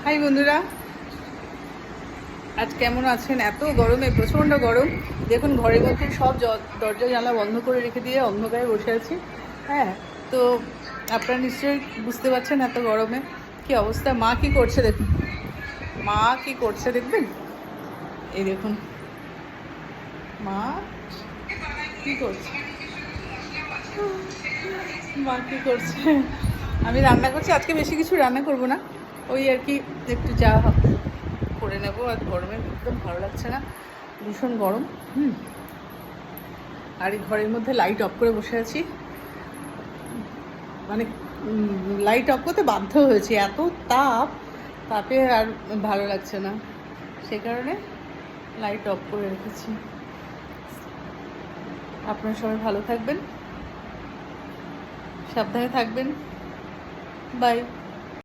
High বন্ধুরা, আজ কেমন আছেন? এত গরমে, প্রচণ্ড গরম। দেখুন ঘরের মধ্যে সব দরজা জানলা বন্ধ করে রেখে দিয়ে অন্ধকারে বসে আছি। হ্যাঁ, তো আপনারা নিশ্চয়ই বুঝতে পারছেন এত গরমে কি অবস্থা। মা কি করছে দেখুন, মা কি করছে দেখবেন। এই দেখুন মা কি করছে, মা কি করছে। আমি রান্না করছি, আজকে বেশি কিছু রান্না করব না, ওই আর কি একটু চা করে নেব। আর গরমে একদম ভালো লাগছে না, ভীষণ গরম। আর এই ঘরের মধ্যে লাইট অফ করে বসে আছি, মানে লাইট অফ করতে বাধ্য হয়েছি, এত তাপ, তাপে আর ভালো লাগছে না, সে কারণে লাইট অফ করে রেখেছি। আপনারা সবাই ভালো থাকবেন, সাবধানে থাকবেন, বাই।